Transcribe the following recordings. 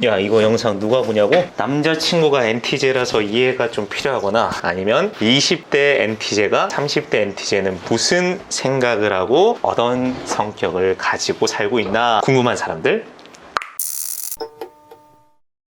야, 이거 영상 누가 보냐고? 남자친구가 NTJ라서 이해가 좀 필요하거나 아니면 20대 NTJ가 30대 NTJ는 무슨 생각을 하고 어떤 성격을 가지고 살고 있나 궁금한 사람들?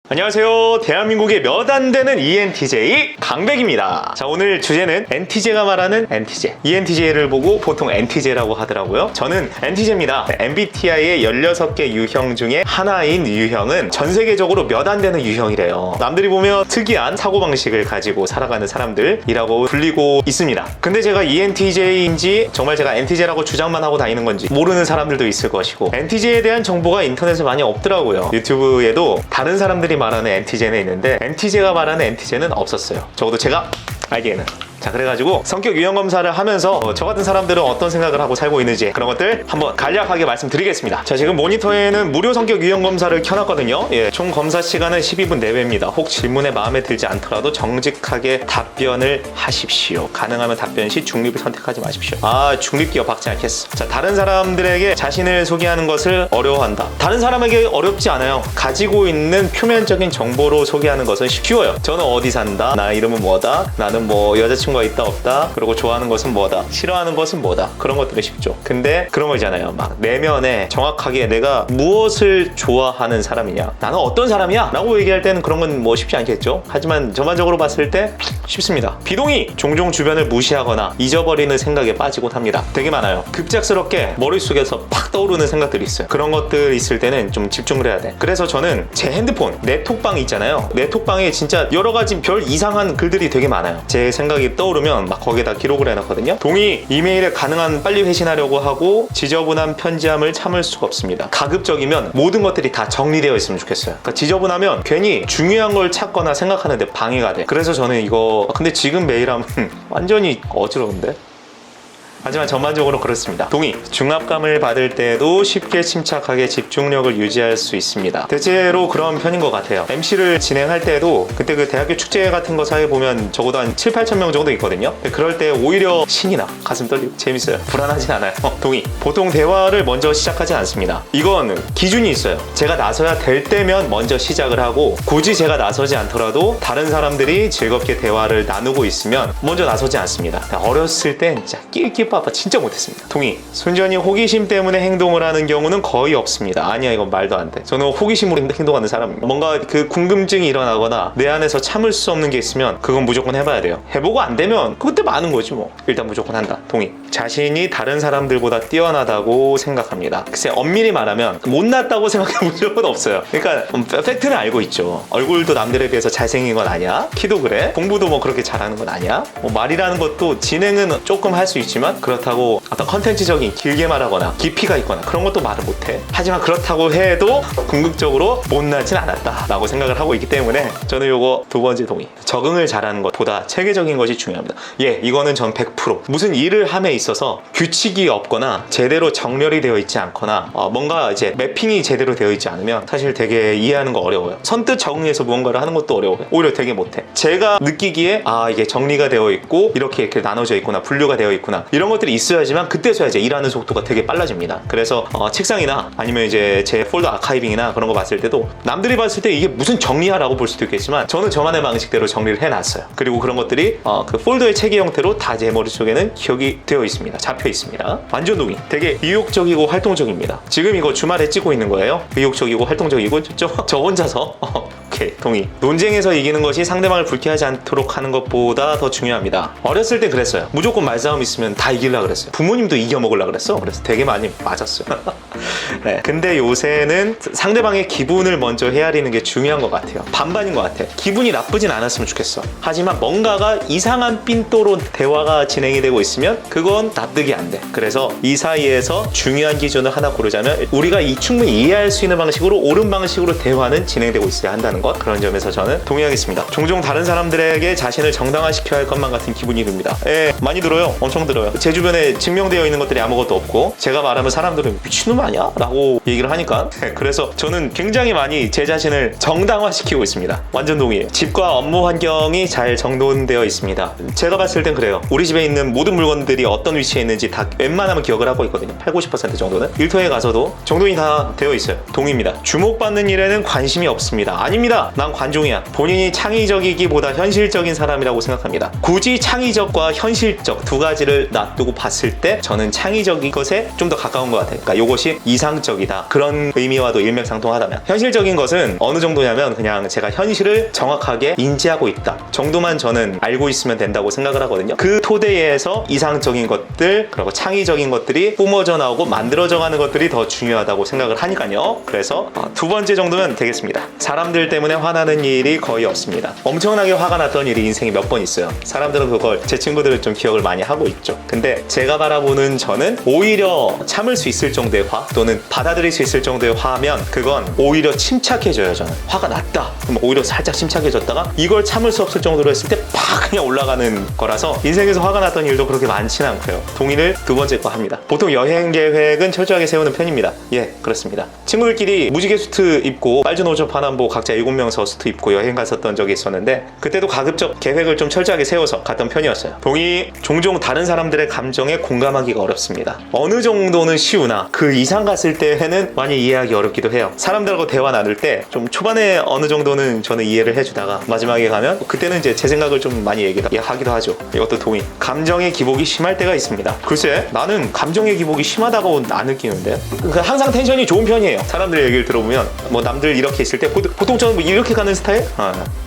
안녕하세요. 대한민국의 몇 안 되는 ENTJ 강백입니다. 자, 오늘 주제는 NTJ가 말하는 NTJ. ENTJ를 보고 보통 NTJ라고 하더라고요. 저는 NTJ입니다. MBTI의 16개 유형 중에 하나인 유형은 전 세계적으로 몇 안 되는 유형이래요. 남들이 보면 특이한 사고방식을 가지고 살아가는 사람들이라고 불리고 있습니다. 근데 제가 ENTJ인지 정말 제가 NTJ라고 주장만 하고 다니는 건지 모르는 사람들도 있을 것이고, NTJ에 대한 정보가 인터넷에 많이 없더라고요. 유튜브에도 다른 사람들이 말하는 NTJ는 있는데 NTJ가 말하는 NTJ는 없었어요. 적어도 제가 알기에는. 자, 그래가지고 성격 유형 검사를 하면서 저 같은 사람들은 어떤 생각을 하고 살고 있는지 그런 것들 한번 간략하게 말씀드리겠습니다. 자, 지금 모니터에는 무료 성격 유형 검사를 켜놨거든요. 총 검사 시간은 12분 내외입니다. 혹 질문에 마음에 들지 않더라도 정직하게 답변을 하십시오. 가능하면 답변 시 중립을 선택하지 마십시오. 중립 기업 박지 않겠어. 자, 다른 사람들에게 자신을 소개하는 것을 어려워한다. 다른 사람에게 어렵지 않아요. 가지고 있는 표면적인 정보로 소개하는 것은 쉬워요. 저는 어디 산다, 나 이름은 뭐다, 나는 뭐 여자친구가 있다 없다, 그리고 좋아하는 것은 뭐다, 싫어하는 것은 뭐다, 그런 것들이 쉽죠. 근데 그런 거 있잖아요. 막 내면에 정확하게 내가 무엇을 좋아하는 사람이냐, 나는 어떤 사람이야 라고 얘기할 때는 그런 건 뭐 쉽지 않겠죠. 하지만 전반적으로 봤을 때 쉽습니다. 비동의! 종종 주변을 무시하거나 잊어버리는 생각에 빠지곤 합니다. 되게 많아요. 급작스럽게 머릿속에서 팍 떠오르는 생각들이 있어요. 그런 것들 있을 때는 좀 집중을 해야 돼. 그래서 저는 제 핸드폰 네톡방 있잖아요. 네톡방에 진짜 여러 가지 별 이상한 글들이 되게 많아요. 제 생각이 떠오르면 막 거기에다 기록을 해놨거든요. 동의! 이메일에 가능한 빨리 회신하려고 하고 지저분한 편지함을 참을 수가 없습니다. 가급적이면 모든 것들이 다 정리되어 있으면 좋겠어요. 그러니까 지저분하면 괜히 중요한 걸 찾거나 생각하는데 방해가 돼. 그래서 저는 이거 근데 지금 메일하면 완전히 어지러운데? 하지만 전반적으로 그렇습니다. 동의! 중압감을 받을 때도 쉽게 침착하게 집중력을 유지할 수 있습니다. 대체로 그런 편인 것 같아요. MC를 진행할 때도 그때 그 대학교 축제 같은 거 사이에 보면 적어도 한 7, 8천 명 정도 있거든요. 그럴 때 오히려 신이 나. 가슴 떨리고 재밌어요. 불안하진 않아요. 동의! 보통 대화를 먼저 시작하지 않습니다. 이건 기준이 있어요. 제가 나서야 될 때면 먼저 시작을 하고, 굳이 제가 나서지 않더라도 다른 사람들이 즐겁게 대화를 나누고 있으면 먼저 나서지 않습니다. 어렸을 땐 진짜 낄낄 아빠 진짜 못했습니다. 동의! 순전히 호기심 때문에 행동을 하는 경우는 거의 없습니다. 아니야, 이건 말도 안 돼. 저는 호기심으로 행동하는 사람입니다. 뭔가 그 궁금증이 일어나거나 내 안에서 참을 수 없는 게 있으면 그건 무조건 해봐야 돼요. 해보고 안 되면 그때 많은 거지 뭐. 일단 무조건 한다. 동의! 자신이 다른 사람들보다 뛰어나다고 생각합니다. 글쎄, 엄밀히 말하면 못났다고 생각해 본 적은 없어요. 그러니까 팩트는 알고 있죠. 얼굴도 남들에 비해서 잘생긴 건 아니야. 키도 그래. 공부도 뭐 그렇게 잘하는 건 아니야. 뭐 말이라는 것도 진행은 조금 할 수 있지만 그렇다고 어떤 컨텐츠적인 길게 말하거나 깊이가 있거나 그런 것도 말을 못해. 하지만 그렇다고 해도 궁극적으로 못나진 않았다 라고 생각을 하고 있기 때문에 저는 요거 두 번째 동의. 적응을 잘하는 것보다 체계적인 것이 중요합니다. 이거는 전 100% 무슨 일을 함에 있어서 규칙이 없거나 제대로 정렬이 되어 있지 않거나 뭔가 이제 매핑이 제대로 되어 있지 않으면 사실 되게 이해하는 거 어려워요. 선뜻 적응해서 무언가를 하는 것도 어려워요. 오히려 되게 못해. 제가 느끼기에 이게 정리가 되어 있고 이렇게 나눠져 있구나, 분류가 되어 있구나, 이런 것들이 있어야지만 그때서야 이제 일하는 속도가 되게 빨라집니다. 그래서 책상이나 아니면 이제 제 폴더 아카이빙이나 그런 거 봤을 때도 남들이 봤을 때 이게 무슨 정리야 라고 볼 수도 있겠지만 저는 저만의 방식대로 정리를 해놨어요. 그리고 그런 것들이 그 폴더의 체계 형태로 다 제 머릿속에는 기억이 되어 있습니다. 잡혀 있습니다. 완전 동의! 되게 의욕적이고 활동적입니다. 지금 이거 주말에 찍고 있는 거예요. 의욕적이고 활동적이고 저 혼자서 오케이, 동의! 논쟁에서 이기는 것이 상대방을 불쾌하지 않도록 하는 것보다 더 중요합니다. 어렸을 때 그랬어요. 무조건 말싸움 있으면 다 이기려고 그랬어요. 부모님도 이겨먹으려고 그랬어. 그래서 되게 많이 맞았어요. 네. 근데 요새는 상대방의 기분을 먼저 헤아리는 게 중요한 것 같아요. 반반인 것 같아요. 기분이 나쁘진 않았으면 좋겠어. 하지만 뭔가가 이상한 삔또로 대화가 진행이 되고 있으면 그건 납득이 안 돼. 그래서 이 사이에서 중요한 기준을 하나 고르자면 우리가 충분히 이해할 수 있는 방식으로, 옳은 방식으로 대화는 진행되고 있어야 한다는 것. 것, 그런 점에서 저는 동의하겠습니다. 종종 다른 사람들에게 자신을 정당화시켜야 할 것만 같은 기분이 듭니다. 예, 많이 들어요. 엄청 들어요. 제 주변에 증명되어 있는 것들이 아무것도 없고 제가 말하면 사람들은 미친놈 아니야? 라고 얘기를 하니까 그래서 저는 굉장히 많이 제 자신을 정당화시키고 있습니다. 완전 동의해요. 집과 업무 환경이 잘 정돈되어 있습니다. 제가 봤을 땐 그래요. 우리 집에 있는 모든 물건들이 어떤 위치에 있는지 다 웬만하면 기억을 하고 있거든요. 80~90% 정도는. 일터에 가서도 정돈이 다 되어 있어요. 동의입니다. 주목받는 일에는 관심이 없습니다. 아닙니다. 난 관종이야. 본인이 창의적이기보다 현실적인 사람이라고 생각합니다. 굳이 창의적과 현실적 두 가지를 놔두고 봤을 때 저는 창의적인 것에 좀 더 가까운 것 같아요. 그러니까 이것이 이상적이다. 그런 의미와도 일맥상통하다면, 현실적인 것은 어느 정도냐면 그냥 제가 현실을 정확하게 인지하고 있다 정도만 저는 알고 있으면 된다고 생각을 하거든요. 그 토대에서 이상적인 것들 그리고 창의적인 것들이 뿜어져 나오고 만들어져 가는 것들이 더 중요하다고 생각을 하니까요. 그래서 두 번째 정도면 되겠습니다. 사람들 때문에 화나는 일이 거의 없습니다. 엄청나게 화가 났던 일이 인생에 몇 번 있어요. 사람들은 그걸, 제 친구들은 좀 기억을 많이 하고 있죠. 근데 제가 바라보는 저는 오히려 참을 수 있을 정도의 화 또는 받아들일 수 있을 정도의 화면, 그건 오히려 침착해져요. 저는 화가 났다 그럼 오히려 살짝 침착해졌다가 이걸 참을 수 없을 정도로 했을 때 팍 그냥 올라가는 거라서 인생에서 화가 났던 일도 그렇게 많지는 않고요. 동의를 두 번째 거 합니다. 보통 여행 계획은 철저하게 세우는 편입니다. 예, 그렇습니다. 친구들끼리 무지개 수트 입고 빨주 노초 파남보 각자 7명서 수트 입고 여행 갔었던 적이 있었는데 그때도 가급적 계획을 좀 철저하게 세워서 갔던 편이었어요. 동의. 종종 다른 사람들의 감정에 공감하기가 어렵습니다. 어느 정도는 쉬우나 그 이상 갔을 때는 많이 이해하기 어렵기도 해요. 사람들하고 대화 나눌 때 좀 초반에 어느 정도는 저는 이해를 해주다가 마지막에 가면 그때는 이제 제 생각을 좀 많이 얘기하기도 하죠. 이것도 동의. 감정의 기복이 심할 때가 있습니다. 글쎄, 나는 감정의 기복이 심하다고 안 느끼는데 항상 텐션이 좋은 편이에요. 사람들의 얘기를 들어보면 뭐 남들 이렇게 있을 때 보통 저는 뭐 이렇게 가는 스타일?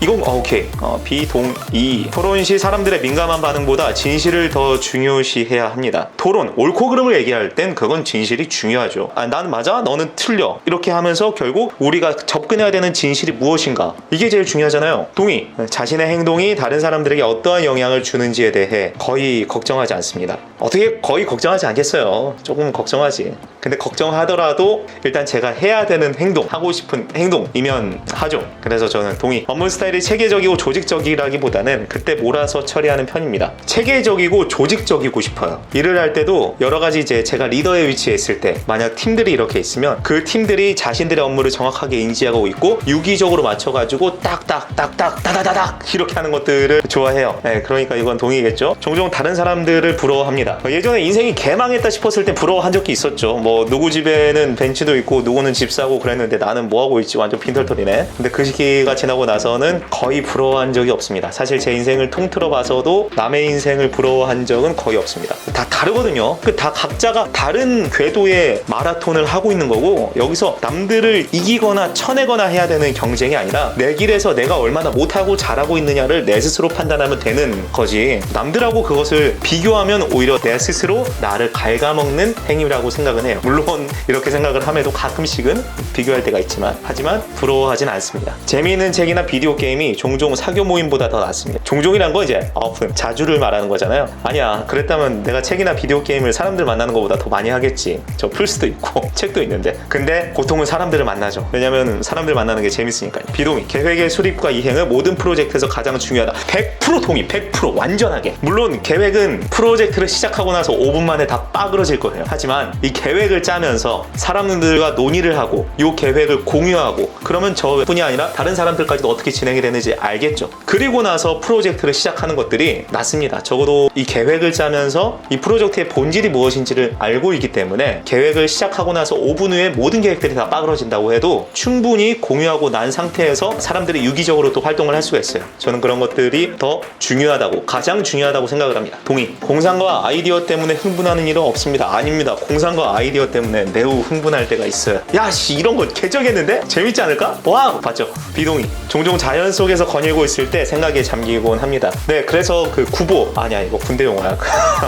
이건 오케이. 비동의. 토론 시 사람들의 민감한 반응보다 진실을 더 중요시해야 합니다. 토론, 옳고 그름을 얘기할 땐 그건 진실이 중요하죠. 난 맞아, 너는 틀려. 이렇게 하면서 결국 우리가 접근해야 되는 진실이 무엇인가, 이게 제일 중요하잖아요. 동의. 자신의 행동이 다른 사람들에게 어떠한 영향을 주는지에 대해 거의 걱정하지 않습니다. 어떻게 거의 걱정하지 않겠어요. 조금 걱정하지. 근데 걱정하더라도 일단 제가 해야 되는 행동, 하고 싶은 행동이면 하죠. 그래서 저는 동의. 업무 스타일이 체계적이고 조직적이라기보다는 그때 몰아서 처리하는 편입니다. 체계적이고 조직적이고 싶어요. 일을 할 때도 여러 가지 이제 제가 리더의 위치에 있을 때 만약 팀들이 이렇게 있으면 그 팀들이 자신들의 업무를 정확하게 인지하고 있고 유기적으로 맞춰가지고 딱딱딱딱 다다다닥 이렇게 하는 것들을 좋아해요. 네, 그러니까 이건 동의겠죠. 종종 다른 사람들을 부러워합니다. 예전에 인생이 개망했다 싶었을 때 부러워한 적이 있었죠. 뭐 누구 집에는 벤츠도 있고 누구는 집 사고 그랬는데 나는 뭐하고 있지, 완전 빈털털이네. 근데 그 시기가 지나고 나서는 거의 부러워한 적이 없습니다. 사실 제 인생을 통틀어 봐서도 남의 인생을 부러워한 적은 거의 없습니다. 다 다르거든요. 다 각자가 다른 궤도의 마라톤을 하고 있는 거고, 여기서 남들을 이기거나 쳐내거나 해야 되는 경쟁이 아니라 내 길에서 내가 얼마나 못하고 잘하고 있느냐를 내 스스로 판단하면 되는 거지, 남들하고 그것을 비교하면 오히려 내 스스로 나를 갉아먹는 행위라고 생각은 해요. 물론 이렇게 생각을 함에도 가끔씩은 비교할 때가 있지만, 하지만 부러워하진 않습니다. 재미있는 책이나 비디오 게임이 종종 사교 모임보다 더 낫습니다. 종종이란 건 이제 자주를 말하는 거잖아요. 아니야, 그랬다면 내가 책이나 비디오 게임을 사람들 만나는 것보다 더 많이 하겠지. 저 플스도 있고 책도 있는데. 근데 고통은 사람들을 만나죠. 왜냐면 사람들 만나는 게 재밌으니까요. 비동의. 계획의 수립과 이행은 모든 프로젝트에서 가장 중요하다. 100% 동의. 100% 완전하게. 물론 계획은 프로젝트를 시작하고 나서 5분 만에 다 빠그러질 거예요. 하지만 이 계획을 짜면서 사람들과 논의를 하고 이 계획을 공유하고, 그러면 저뿐이 아니라 다른 사람들까지도 어떻게 진행이 되는지 알겠죠. 그리고 나서 프로젝트를 시작하는 것들이 낫습니다. 적어도 이 계획을 짜면서 이 프로젝트의 본질이 무엇인지를 알고 있기 때문에 계획을 시작하고 나서 5분 후에 모든 계획들이 다 빠그러진다고 해도 충분히 공유하고 난 상태에서 사람들이 유기적으로 또 활동을 할 수가 있어요. 저는 그런 것들이 더 중요하다고, 가장 중요하다고 생각을 합니다. 동의. 공상과 아이디어 때문에 흥분하는 일은 없습니다. 아닙니다. 공상과 아이디어 때문에 매우 흥분할 때가 있어요. 야씨, 이런 거 개쩌겠는데? 재밌지 않을까? 와! 봤죠? 비동의. 종종 자연 속에서 거닐고 있을 때 생각에 잠기곤 합니다. 네, 그래서 그 구보, 아니야 이거 군대 용어야.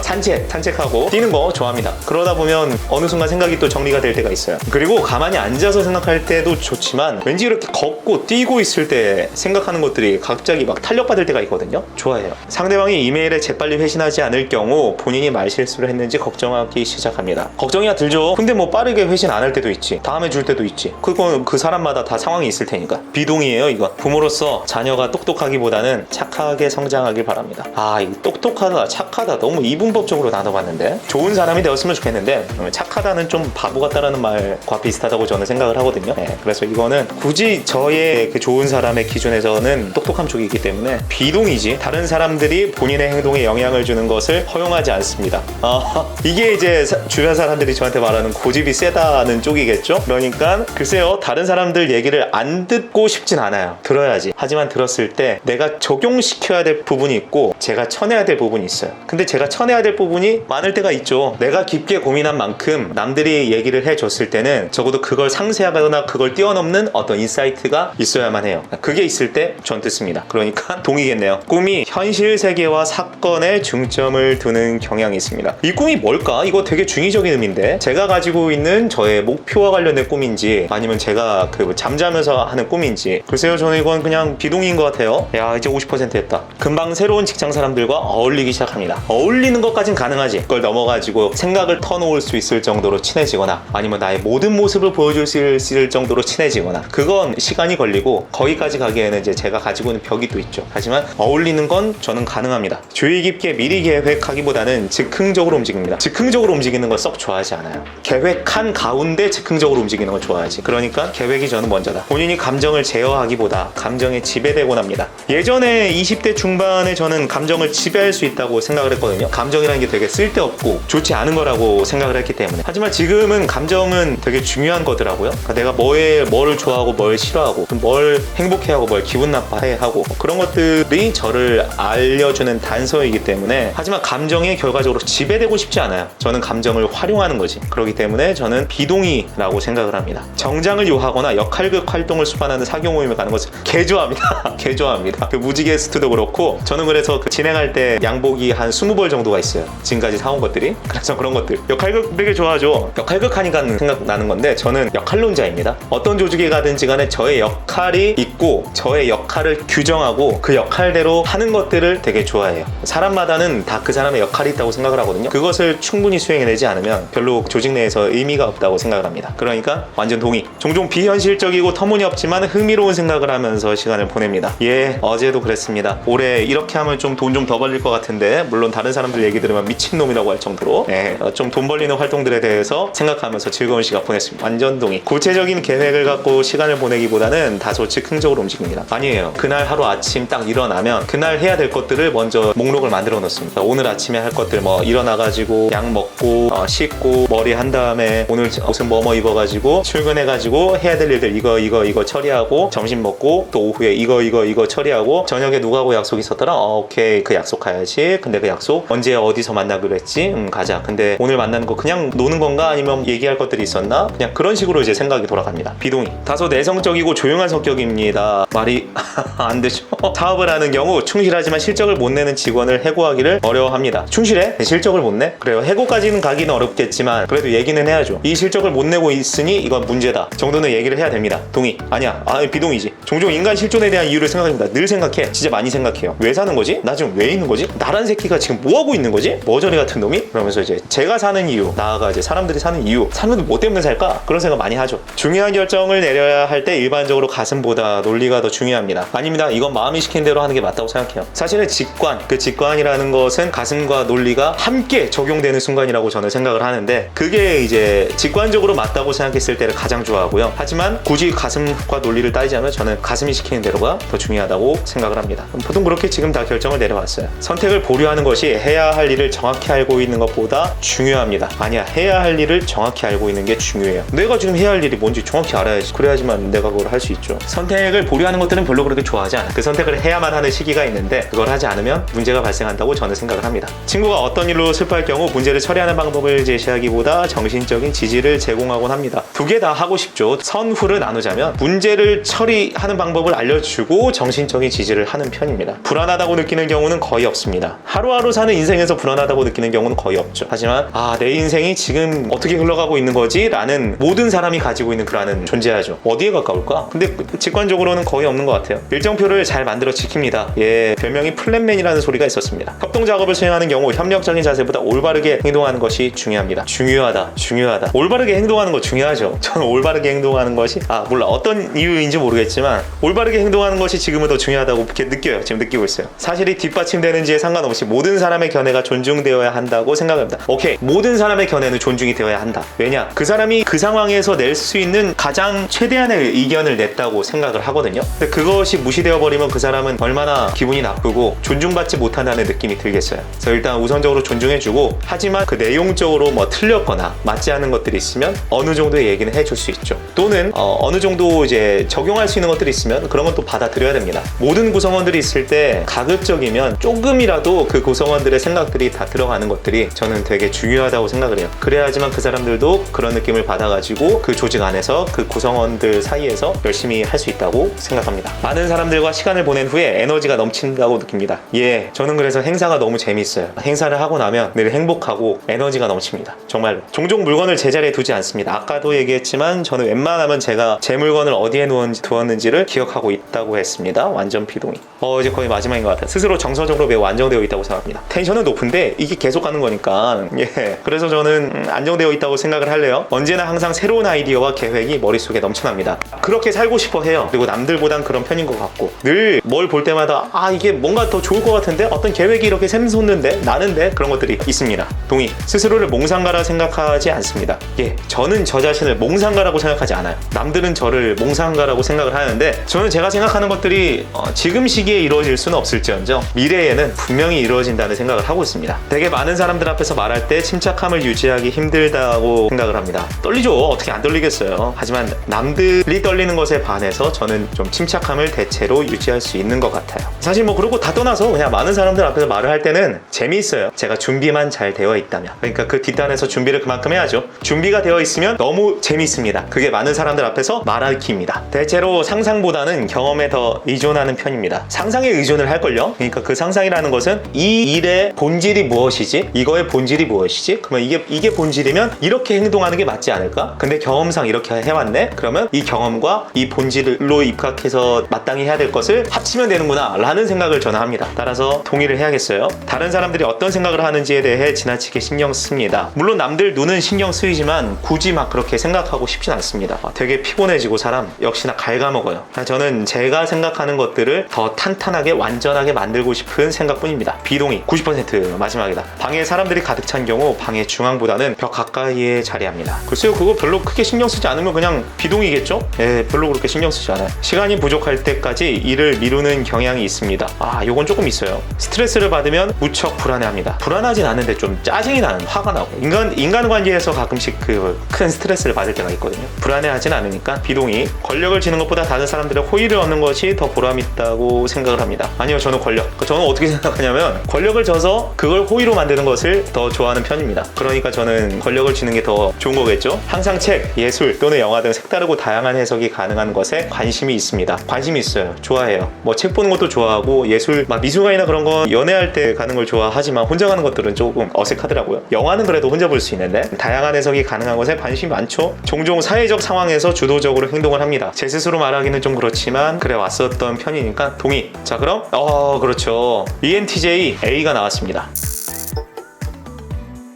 산책하고 뛰는 거 좋아합니다. 그러다 보면 어느 순간 생각이 또 정리가 될 때가 있어요. 그리고 가만히 앉아서 생각할 때도 좋지만 왠지 이렇게 걷고 뛰고 있을 때 생각하는 것들이 갑자기 막 탄력받을 때가 있거든요. 좋아해요. 상대방이 이메일에 재빨리 회신하지 않을 경우 본인이 말실수를 했는지 걱정하기 시작합니다. 걱정이야 들죠. 그죠? 근데 뭐 빠르게 회신 안 할 때도 있지, 다음에 줄 때도 있지. 그건 그 사람마다 다 상황이 있을 테니까. 비동의예요 이건. 부모로서 자녀가 똑똑하기보다는 착하게 성장하길 바랍니다. 이 똑똑하다 착하다 너무 이분법적으로 나눠봤는데, 좋은 사람이 되었으면 좋겠는데 착하다는 좀 바보 같다라는 말과 비슷하다고 저는 생각을 하거든요. 그래서 이거는 굳이 저의 그 좋은 사람의 기준에서는 똑똑함 쪽이기 때문에 비동의지, 다른 사람들이 본인의 행동에 영향을 주는 것을 허용하지 않습니다. 이게 이제 주변 사람들이 저한테 말하는 고집이 세다는 쪽이겠죠. 그러니까 글쎄요, 다른 사람들 얘기를 안 듣고 싶진 않아요. 들어야지. 하지만 들었을 때 내가 적용시켜야 될 부분이 있고 제가 쳐내야 될 부분이 있어요. 근데 제가 쳐내야 될 부분이 많을 때가 있죠. 내가 깊게 고민한 만큼 남들이 얘기를 해줬을 때는 적어도 그걸 상쇄하거나 그걸 뛰어넘는 어떤 인사이트가 있어야만 해요. 그게 있을 때 전 듣습니다. 그러니까 동의겠네요. 꿈이 현실 세계와 사건에 중점을 두는 경향이 있습니다. 이 꿈이 뭘까? 이거 되게 중의적인 의미인데, 제가 가지고 있는 저의 목표와 관련된 꿈인지 아니면 제가 그 잠자면서 하는 꿈인지, 글쎄요, 저는 이건 그냥 비동의인 것 같아요. 야, 이제 50% 했다. 금방 새로운 직장 사람들과 어울리기 시작합니다. 어울리는 것까진 가능하지. 그걸 넘어가지고 생각을 터놓을 수 있을 정도로 친해지거나 아니면 나의 모든 모습을 보여줄 수 있을 정도로 친해지거나, 그건 시간이 걸리고 거기까지 가기에는 이제 제가 가지고 있는 벽이 또 있죠. 하지만 어울리는 건 저는 가능합니다. 주의 깊게 미리 계획하기보다는 즉흥적으로 움직입니다. 즉흥적으로 움직이는 걸 썩 좋아하지 않아요. 계획한 가운데 즉흥적으로 움직이는 걸 좋아하지. 그러니까 계획이 저는 먼저다. 본인이 감정을 제어하기보다 감정에 지배되곤 합니다. 예전에 20대 중반에 저는 감정을 지배할 수 있다고 생각을 했거든요. 감정이라는 게 되게 쓸데없고 좋지 않은 거라고 생각을 했기 때문에. 하지만 지금은 감정은 되게 중요한 거더라고요. 그러니까 내가 뭐를 좋아하고 뭘 싫어하고 뭘 행복해하고 뭘 기분 나빠해하고 그런 것들이 저를 알려주는 단서이기 때문에. 하지만 감정에 결과적으로 지배되고 싶지 않아요. 저는 감정을 활용하는 거지. 그렇기 때문에 저는 비동의라고 생각을 합니다. 정장을 요하거나 역할극 활동을 수반하는 사교 모임에 가는 것을 개좋아합니다. 개좋아합니다. 그 무지개스트도 그렇고, 저는 그래서 그 진행할 때 양복이 한 20벌 정도가 있어요. 지금까지 사온 것들이. 그래서 그런 것들, 역할극 되게 좋아하죠. 역할극 하니까 생각나는 건데, 저는 역할론자입니다. 어떤 조직에 가든지 간에 저의 역할이 있고 저의 역할을 규정하고 그 역할대로 하는 것들을 되게 좋아해요. 사람마다는 다 그 사람의 역할이 있다고 생각을 하거든요. 그것을 충분히 수행해내지 않으면 별로 조직 내에서 의미가 없다고 생각을 합니다. 그러니까 완전 동의. 종종 비현실적이고 터무니없지만 흥미로운 생각을 하면서 시간을 보냅니다. 어제도 그랬습니다. 올해 이렇게 하면 좀 돈 좀 더 벌릴 것 같은데, 물론 다른 사람들 얘기 들으면 미친놈이라고 할 정도로 좀 돈 벌리는 활동들에 대해서 생각하면서 즐거운 시간 보냈습니다. 완전 동의. 구체적인 계획을 갖고 시간을 보내기보다는 다소 즉흥적으로 움직입니다. 아니에요. 그날 하루 아침 딱 일어나면 그날 해야 될 것들을 먼저 목록을 만들어 놓습니다. 오늘 아침에 할 것들, 뭐 일어나가지고 약 먹고 씻고 머리 한 다음에 오늘 옷은 뭐뭐 입어가지고 출근해가지고 해야 될 일들 이거 처리하고, 점심 먹고 또 오후에 이거 처리하고, 저녁에 누구하고 약속 있었더라? 오케이, 그 약속 가야지. 근데 그 약속 언제 어디서 만나기로 했지? 가자. 근데 오늘 만나는 거 그냥 노는 건가? 아니면 얘기할 것들이 있었나? 그냥 그런 식으로 이제 생각이 돌아갑니다. 비동의. 다소 내성적이고 조용한 성격입니다. 말이 안 되죠. 사업을 하는 경우 충실하지만 실적을 못 내는 직원을 해고하기를 어려워합니다. 충실해? 실적을 못 내? 그래요. 해고까지는 가기는 어렵겠지만 그래도 얘기는 해야죠. 이 실적을 못 내고 있으니 이건 문제다 정도는 얘기를 해야 됩니다. 동의. 아니야, 비동의지. 종종 인간 실존에 대한 이유를 생각합니다. 늘 생각해. 진짜 많이 생각해요. 왜 사는 거지? 나 지금 왜 있는 거지? 나란 새끼가 지금 뭐 하고 있는 거지? 머저리 같은 놈이? 그러면서 이제 제가 사는 이유, 나아가 이제 사람들이 사는 이유, 사람들 뭐 때문에 살까? 그런 생각 많이 하죠. 중요한 결정을 내려야 할 때 일반적으로 가슴보다 논리가 더 중요합니다. 아닙니다. 이건 마음이 시킨 대로 하는 게 맞다고 생각해요. 사실은 직관, 그 직관이라는 것은 가슴과 논리가 함께 적용되는 순간이라고 저는 생각을 하는데, 그게 이제 직관적으로 맞다고 생각했을 때를 가장 좋아하고요. 하지만 굳이 가슴과 논리를 따지자면 저는 가슴이 시키는 대로가 더 중요하다고 생각을 합니다. 보통 그렇게 지금 다 결정을 내려왔어요. 선택을 보류하는 것이 해야 할 일을 정확히 알고 있는 것보다 중요합니다. 아니야, 해야 할 일을 정확히 알고 있는 게 중요해요. 내가 지금 해야 할 일이 뭔지 정확히 알아야지. 그래야지만 내가 그걸 할 수 있죠. 선택을 보류하는 것들은 별로 그렇게 좋아하지 않아요. 그 선택을 해야만 하는 시기가 있는데 그걸 하지 않으면 문제가 발생한다고 저는 생각을 합니다. 친구가 어떤 일로 슬퍼할 경우 문제를 처리하는 방법을 제시하기보다 정신적인 지지를 제공하곤 합니다. 두 개 다 하고 싶죠. 선후를 나누자면 문제를 처리하는 방법을 알려주고 정신적인 지지를 하는 편입니다. 불안하다고 느끼는 경우는 거의 없습니다. 하루하루 사는 인생에서 불안하다고 느끼는 경우는 거의 없죠. 하지만 내 인생이 지금 어떻게 흘러가고 있는 거지? 라는 모든 사람이 가지고 있는 그라는 존재하죠. 어디에 가까울까? 근데 직관적으로는 거의 없는 것 같아요. 일정표를 잘 만들어 지킵니다. 별명이 플랜맨이라는 소리가 있었습니다. 협동 작업을 수행하는 경우 협력적인 자세보다 올바르게 행동하는 것이 중요합니다. 중요하죠. 중요하다. 올바르게 행동하는 거 중요하죠. 저는 올바르게 행동하는 것이 몰라 어떤 이유인지 모르겠지만 올바르게 행동하는 것이 지금은 더 중요하다고 이렇게 느껴요. 지금 느끼고 있어요. 사실이 뒷받침되는지에 상관없이 모든 사람의 견해가 존중되어야 한다고 생각합니다. 오케이, 모든 사람의 견해는 존중이 되어야 한다. 왜냐? 그 사람이 그 상황에서 낼 수 있는 가장 최대한의 의견을 냈다고 생각을 하거든요. 근데 그것이 무시되어 버리면 그 사람은 얼마나 기분이 나쁘고 존중받지 못한다는 느낌이 들겠어요. 그래서 일단 우선적으로 존중해주고, 하지만 그 내용적으로 뭐 틀렸거나 맞지 않은 것들이 있으면 어느 정도의 얘기는 해줄 수 있죠. 또는 어느 정도 이제 적용할 수 있는 것들이 있으면 그런 건 또 받아들여야 됩니다. 모든 구성원들이 있을 때 가급적이면 조금이라도 그 구성원들의 생각들이 다 들어가는 것들이 저는 되게 중요하다고 생각을 해요. 그래야지만 그 사람들도 그런 느낌을 받아가지고 그 조직 안에서 그 구성원들 사이에서 열심히 할 수 있다고 생각합니다. 많은 사람들과 시간을 보낸 후에 에너지가 넘친다고 느낍니다. 저는 그래서 행사가 너무 재밌어요. 행사를 하고 나면 늘 행복하고 에너지가 넘칩니다. 정말로. 종종 물건을 제자리에 두지 않습니다. 아까도 얘기했지만 저는 웬만하면 제가 제 물건을 어디에 두었는지를 기억하고 있다고 했습니다. 완전 비동의. 이제 거의 마지막인 것 같아요. 스스로 정서적으로 매우 안정되어 있다고 생각합니다. 텐션은 높은데 이게 계속 가는 거니까 그래서 저는 안정되어 있다고 생각을 할래요. 언제나 항상 새로운 아이디어와 계획이 머릿속에 넘쳐납니다. 그렇게 살고 싶어 해요. 그리고 남들보단 그런 편인 것 같고, 늘 뭘 볼 때마다 이게 뭔가 더 좋을 것 같은데, 어떤 계획이 이렇게 샘솟는데 나는데, 그런 것들이 있습니다. 동의. 스스로를 몽상가라 생각하지 않습니다. 저는 저 자신을 몽상가라고 생각하지 않아요. 남들은 저를 몽상가라고 생각을 하는데, 저는 제가 생각하는 것들이 지금 시기에 이루어질 수는 없을지언정 미래에는 분명히 이루어진다는 생각을 하고 있습니다. 되게 많은 사람들 앞에서 말할 때 침착함을 유지하기 힘들다고 생각을 합니다. 떨리죠. 어떻게 안 떨리겠어요. 하지만 남들이 떨리는 것에 반해서 저는 좀 침착함을 대체로 유지할 수 있는 것 같아요. 사실 뭐 그러고 다 떠나서 그냥 많은 사람들 앞에서 말을 할 때는 재미있어요. 제가 준비만 잘 되어 있다면. 그러니까 그 뒷단에서 준비를 그만큼 해야죠. 준비가 되어 있으면 너무 재미있습니다. 그게 많은 사람들 앞에서 말하기입니다. 대체로 상상보다는 경험에 더 의존하는 편입니다. 상상에 의존을 할걸요. 그러니까 그 상상이라는 것은 이 일의 본질이 무엇이지? 이거의 본질이 무엇이지? 그러면 이게 본질이면 이렇게 행동하는 게 맞지 않을까? 근데 경험상 이렇게 해왔네? 그러면 이 경험과 이 본질로 입각해서 마땅히 해야 될 것을 합치면 되는구나 라는 생각을 저는 합니다. 따라서 동의를 해야겠어요. 다른 사람들이 어떤 생각을 하는지에 대해 지나치게 신경 씁니다. 물론 남들 눈은 신경 쓰이지만 굳이 막 그렇게 생각하고 싶진 않습니다. 되게 피곤해지고 사람 역시나 갉아먹어요. 저는 제가 생각하는 것들을 더 탄탄하게 완전하게 만들고 싶은 생각뿐입니다. 비동의 90% 마지막이다. 방에 사람들이 가득 찬 경우 방의 중앙보다는 벽 가까이에 자리합니다. 글쎄요, 그거 별로 크게 신경 쓰지 않으면 그냥 비동이겠죠? 별로 그렇게 신경 쓰지 않아요. 시간이 부족할 때까지 일을 미루는 경향이 있습니다. 요건 조금 있어요. 스트레스를 받으면 무척 불안해합니다. 불안하진 않은데 좀 짜증이 나는, 화가 나고. 인간관계에서 가끔씩 그 큰 스트레스를 받을 때가 있거든요. 불안해하진 않으니까 비동의. 권력을 쥐는 것보다 다른 사람들의 호의를 얻는 것이 더 보람있다고 생각을 합니다. 아니요, 저는 권력. 저는 어떻게 생각하냐면 권력을 져서 그걸 호의로 만드는 것을 더 좋아하는 편입니다. 그러니까 저는 권력을 쥐는 게 더 좋은 거겠죠? 항상 책, 예술 또는 영화 등 색다르고 다양한 해석이 가능한 것에 관심이 있습니다. 관심이 있어요. 좋아해요. 뭐 책 보는 것도 좋아하고, 예술, 막 미술관이나 그런 건 연애할 때 가는 걸 좋아하지만 혼자 가는 것들은 조금 어색하더라고요. 영화는 그래도 혼자 볼 수 있는데 다양한 해석이 가능한 것에 관심이 많죠. 종종 사회적 상황에서 주도적으로 행동을 합니다. 제 스스로 말하기는 좀 그렇지만 그래 왔었던 편이니까 동의. 자, 그럼 그렇죠. ENTJ A가 나왔습니다.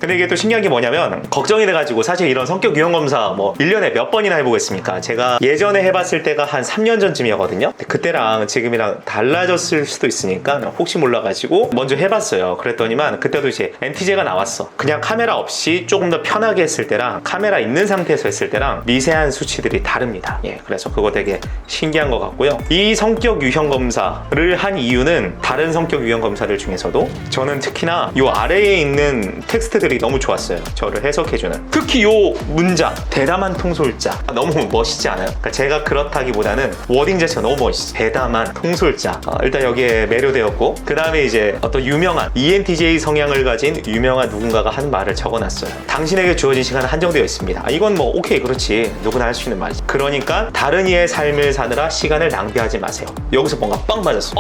근데 이게 또 신기한 게 뭐냐면, 걱정이 돼가지고 사실 이런 성격 유형 검사 뭐 1년에 몇 번이나 해보겠습니까? 제가 예전에 해봤을 때가 한 3년 전쯤이었거든요. 그때랑 지금이랑 달라졌을 수도 있으니까 혹시 몰라가지고 먼저 해봤어요. 그랬더니만 그때도 이제 NTJ가 나왔어. 그냥 카메라 없이 조금 더 편하게 했을 때랑 카메라 있는 상태에서 했을 때랑 미세한 수치들이 다릅니다. 그래서 그거 되게 신기한 것 같고요. 이 성격 유형 검사를 한 이유는 다른 성격 유형 검사들 중에서도 저는 특히나 이 아래에 있는 텍스트들이 너무 좋았어요. 저를 해석해주는. 특히 요 문장, 대담한 통솔자, 너무 멋있지 않아요? 그러니까 제가 그렇다기보다는 워딩 자체가 너무 멋있어. 대담한 통솔자. 일단 여기에 매료되었고, 그 다음에 이제 어떤 유명한 ENTJ 성향을 가진 유명한 누군가가 한 말을 적어놨어요. 당신에게 주어진 시간은 한정되어 있습니다. 이건 뭐 오케이, 그렇지, 누구나 할 수 있는 말이지. 그러니까 다른 이의 삶을 사느라 시간을 낭비하지 마세요. 여기서 뭔가 빵 맞았어.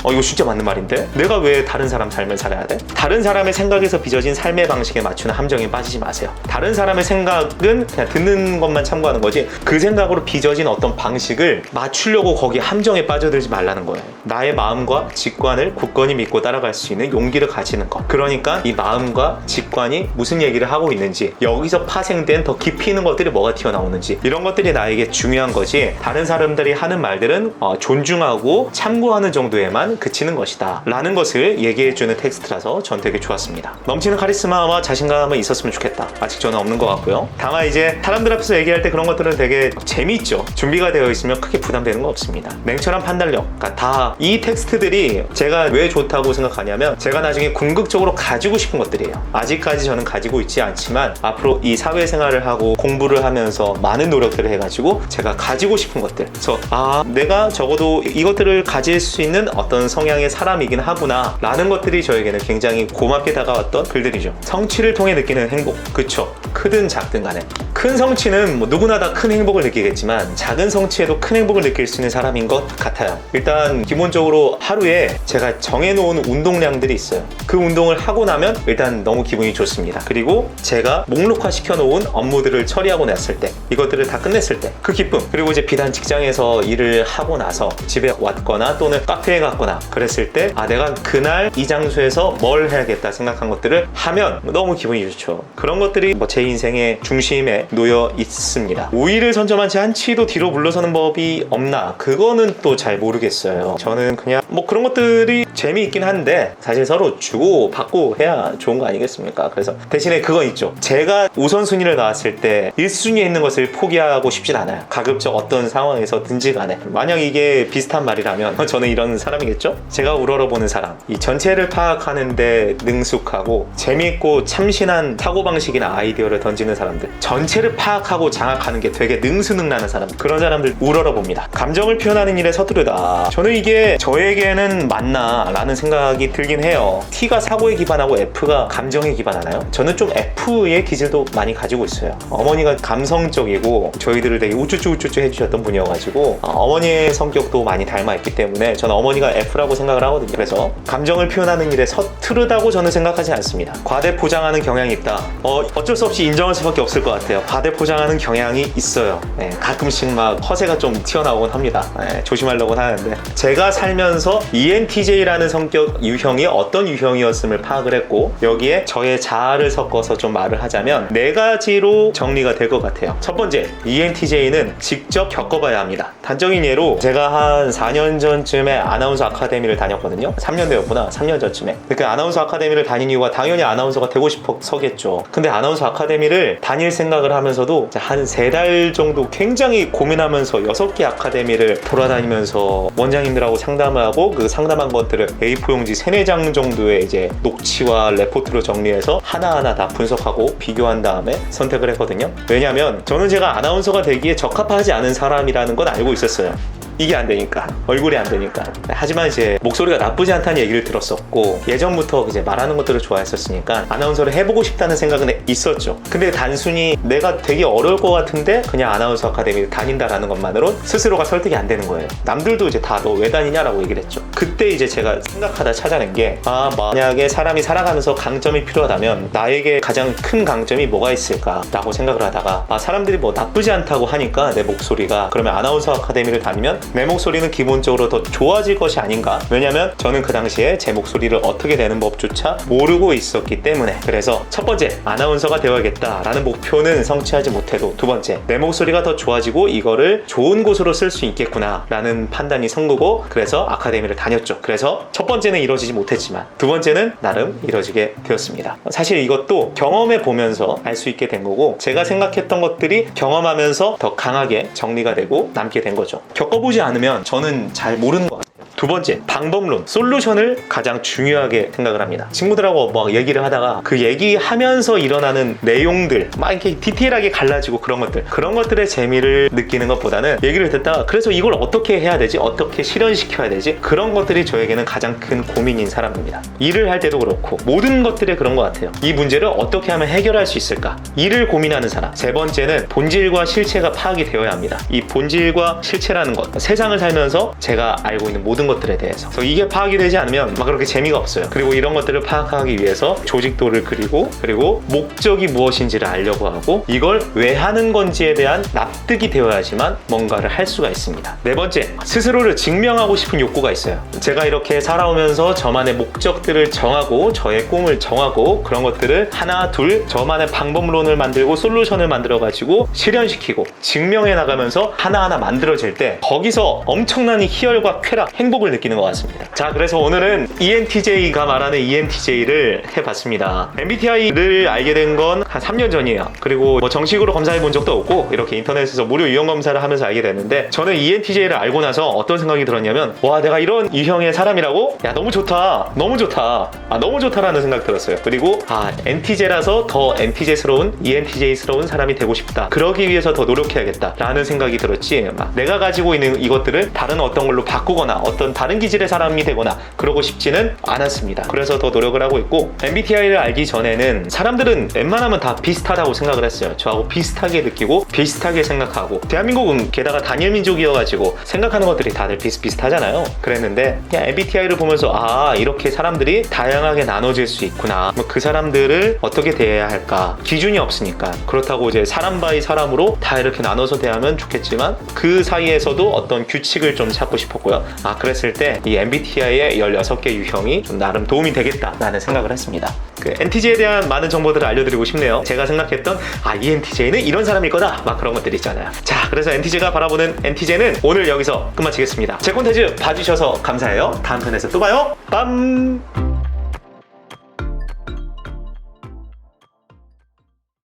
이거 진짜 맞는 말인데? 내가 왜 다른 사람 삶을 살아야 돼? 다른 사람의 생각에서 빚어진 삶의 방식에 거기에 맞추는 함정에 빠지지 마세요. 다른 사람의 생각은 그냥 듣는 것만 참고하는 거지 그 생각으로 빚어진 어떤 방식을 맞추려고 거기 함정에 빠져들지 말라는 거예요. 나의 마음과 직관을 굳건히 믿고 따라갈 수 있는 용기를 가지는 것. 그러니까 이 마음과 직관이 무슨 얘기를 하고 있는지, 여기서 파생된 더 깊이 있는 것들이 뭐가 튀어나오는지, 이런 것들이 나에게 중요한 거지 다른 사람들이 하는 말들은 존중하고 참고하는 정도에만 그치는 것이다 라는 것을 얘기해주는 텍스트라서 전 되게 좋았습니다. 넘치는 카리스마와 자신감은 있었으면 좋겠다. 아직 저는 없는 것 같고요. 다만 이제 사람들 앞에서 얘기할 때 그런 것들은 되게 재미있죠. 준비가 되어 있으면 크게 부담되는 거 없습니다. 냉철한 판단력, 그러니까 다 이 텍스트들이 제가 왜 좋다고 생각하냐면 제가 나중에 궁극적으로 가지고 싶은 것들이에요. 아직까지 저는 가지고 있지 않지만 앞으로 이 사회생활을 하고 공부를 하면서 많은 노력들을 해가지고 제가 가지고 싶은 것들, 그래서 내가 적어도 이것들을 가질 수 있는 어떤 성향의 사람이긴 하구나 라는 것들이 저에게는 굉장히 고맙게 다가왔던 글들이죠. 성취를 통해 느끼는 행복, 그쵸? 크든 작든 간에 큰 성취는 뭐 누구나 다 큰 행복을 느끼겠지만 작은 성취에도 큰 행복을 느낄 수 있는 사람인 것 같아요. 일단 기본적으로 하루에 제가 정해놓은 운동량들이 있어요. 그 운동을 하고 나면 일단 너무 기분이 좋습니다. 그리고 제가 목록화 시켜놓은 업무들을 처리하고 났을 때, 이것들을 다 끝냈을 때 그 기쁨, 그리고 이제 비단 직장에서 일을 하고 나서 집에 왔거나 또는 카페에 갔거나 그랬을 때 내가 그날 이 장소에서 뭘 해야겠다 생각한 것들을 하면 너무 기분이 좋죠. 그런 것들이 제 인생의 중심에 놓여 있습니다. 우위를 선점한 채 한 치도 뒤로 물러서는 법이 없나? 그거는 또 잘 모르겠어요. 저는 그냥 그런 것들이 재미있긴 한데 사실 서로 주고 받고 해야 좋은 거 아니겠습니까? 그래서 대신에 그건 있죠. 제가 우선순위를 나왔을 때 1순위에 있는 것을 포기하고 싶진 않아요. 가급적 어떤 상황에서든지 간에. 만약 이게 비슷한 말이라면 저는 이런 사람이겠죠? 제가 우러러보는 사람, 이 전체를 파악하는데 능숙하고 재미있고 참신한 사고방식이나 아이디어를 던지는 사람들, 전체를 파악하고 장악하는 게 되게 능수능란한 사람, 그런 사람들 우러러봅니다. 감정을 표현하는 일에 서투르다. 저는 이게 저에게는 맞나 라는 생각이 들긴 해요. T가 사고에 기반하고 F가 감정에 기반하나요? 저는 좀 F의 기질도 많이 가지고 있어요. 어머니가 감성적이고 저희들을 되게 우쭈쭈 해주셨던 분이어가지고 어머니의 성격도 많이 닮아있기 때문에 저는 어머니가 F라고 생각을 하거든요. 그래서 감정을 표현하는 일에 서투르다고 저는 생각하지 않습니다. 과대 포장하는 경향이 있다. 어쩔 수 없이 인정할 수밖에 없을 것 같아요. 과대 포장하는 경향이 있어요. 가끔씩 막 허세가 좀 튀어나오곤 합니다. 조심하려고 하는데 제가 살면서 ENTJ라는 성격 유형이 어떤 유형이었음을 파악을 했고 여기에 저의 자아를 섞어서 좀 말을 하자면 4가지로 정리가 될 것 같아요. 첫 번째, ENTJ는 직접 겪어봐야 합니다. 단적인 예로 제가 한 4년 전쯤에 아나운서 아카데미를 다녔거든요. 3년 되었구나. 3년 전쯤에. 그러니까 아나운서 아카데미를 다닌 이유가 당연히 아나운서가 되고 싶어서겠죠. 근데 아나운서 아카데미를 다닐 생각을 하면서도 한 3달 정도 굉장히 고민하면서 6개 아카데미를 돌아다니면서 원장님들하고 상담을 하고 그 상담한 것들을 A4 용지 3-4장 정도의 이제 녹취와 레포트로 정리해서 하나하나 다 분석하고 비교한 다음에 선택을 했거든요. 왜냐면 저는 제가 아나운서가 되기에 적합하지 않은 사람이라는 건 알고 있었어요. 이게 안 되니까, 얼굴이 안 되니까. 하지만 이제 목소리가 나쁘지 않다는 얘기를 들었었고 예전부터 이제 말하는 것들을 좋아했었으니까 아나운서를 해보고 싶다는 생각은 있었죠. 근데 단순히 내가 되게 어려울 것 같은데 그냥 아나운서 아카데미를 다닌다라는 것만으로 스스로가 설득이 안 되는 거예요. 남들도 이제 다 너 왜 다니냐라고 얘기를 했죠. 그때 이제 제가 생각하다 찾아낸 게 만약에 사람이 살아가면서 강점이 필요하다면 나에게 가장 큰 강점이 뭐가 있을까라고 생각을 하다가 사람들이 나쁘지 않다고 하니까 내 목소리가, 그러면 아나운서 아카데미를 다니면 내 목소리는 기본적으로 더 좋아질 것이 아닌가. 왜냐면 저는 그 당시에 제 목소리를 어떻게 내는 법조차 모르고 있었기 때문에. 그래서 첫 번째, 아나운서가 되어야겠다라는 목표는 성취하지 못해도 두 번째, 내 목소리가 더 좋아지고 이거를 좋은 곳으로 쓸 수 있겠구나 라는 판단이 선거고, 그래서 아카데미를 다녔죠. 그래서 첫 번째는 이루어지지 못했지만 두 번째는 나름 이루어지게 되었습니다. 사실 이것도 경험해 보면서 알 수 있게 된 거고 제가 생각했던 것들이 경험하면서 더 강하게 정리가 되고 남게 된 거죠. 겪어보지 않으면 저는 잘 모르는 것 같아요. 두 번째, 방법론, 솔루션을 가장 중요하게 생각을 합니다. 친구들하고 얘기를 하다가 그 얘기하면서 일어나는 내용들 이렇게 디테일하게 갈라지고 그런 것들의 재미를 느끼는 것보다는 얘기를 듣다가 그래서 이걸 어떻게 해야 되지? 어떻게 실현시켜야 되지? 그런 것들이 저에게는 가장 큰 고민인 사람입니다. 일을 할 때도 그렇고 모든 것들에 그런 것 같아요. 이 문제를 어떻게 하면 해결할 수 있을까? 일을 고민하는 사람. 세 번째는 본질과 실체가 파악이 되어야 합니다. 이 본질과 실체라는 것, 세상을 살면서 제가 알고 있는 모든 것들에 대해서. 그래서 이게 파악이 되지 않으면 막 그렇게 재미가 없어요. 그리고 이런 것들을 파악하기 위해서 조직도를 그리고 그리고 목적이 무엇인지를 알려고 하고 이걸 왜 하는 건지에 대한 납득이 되어야지만 뭔가를 할 수가 있습니다. 네 번째, 스스로를 증명하고 싶은 욕구가 있어요. 제가 이렇게 살아오면서 저만의 목적들을 정하고 저의 꿈을 정하고 그런 것들을 하나 둘 저만의 방법론을 만들고 솔루션을 만들어 가지고 실현시키고 증명해 나가면서 하나하나 만들어질 때 거기서 엄청난 희열과 쾌락, 행복을 느끼는 것 같습니다. 자, 그래서 오늘은 ENTJ가 말하는 ENTJ를 해봤습니다. MBTI를 알게 된 건 한 3년 전이에요. 그리고 뭐 정식으로 검사해 본 적도 없고 이렇게 인터넷에서 무료 유형 검사를 하면서 알게 됐는데 저는 ENTJ를 알고 나서 어떤 생각이 들었냐면 와, 내가 이런 유형의 사람이라고? 야, 너무 좋다. 너무 좋다. 아, 너무 좋다라는 생각 들었어요. 그리고 NTJ라서 더 NTJ스러운 ENTJ스러운 사람이 되고 싶다. 그러기 위해서 더 노력해야겠다 라는 생각이 들었지 막 내가 가지고 있는 이것들을 다른 어떤 걸로 바꾸거나 어떤 다른 기질의 사람이 되거나 그러고 싶지는 않았습니다. 그래서 더 노력을 하고 있고 MBTI를 알기 전에는 사람들은 웬만하면 다 비슷하다고 생각을 했어요. 저하고 비슷하게 느끼고 비슷하게 생각하고 대한민국은 게다가 단일 민족이어가지고 생각하는 것들이 다들 비슷비슷하잖아요. 그랬는데 그냥 MBTI를 보면서 이렇게 사람들이 다양하게 나눠질 수 있구나. 뭐 그 사람들을 어떻게 대해야 할까 기준이 없으니까 그렇다고 이제 사람 바이 사람으로 다 이렇게 나눠서 대하면 좋겠지만 그 사이에서도 어떤 규칙을 좀 찾고 싶었고요. 그랬을 때 이 MBTI의 16개 유형이 좀 나름 도움이 되겠다라는 생각을 했습니다. 그 NTJ에 대한 많은 정보들을 알려드리고 싶네요. 제가 생각했던 ENTJ는 이런 사람일 거다 막 그런 것들 있잖아요. 자, 그래서 NTJ가 바라보는 NTJ는 오늘 여기서 끝마치겠습니다. 제 콘텐츠 봐주셔서 감사해요. 다음 편에서 또 봐요. 빰!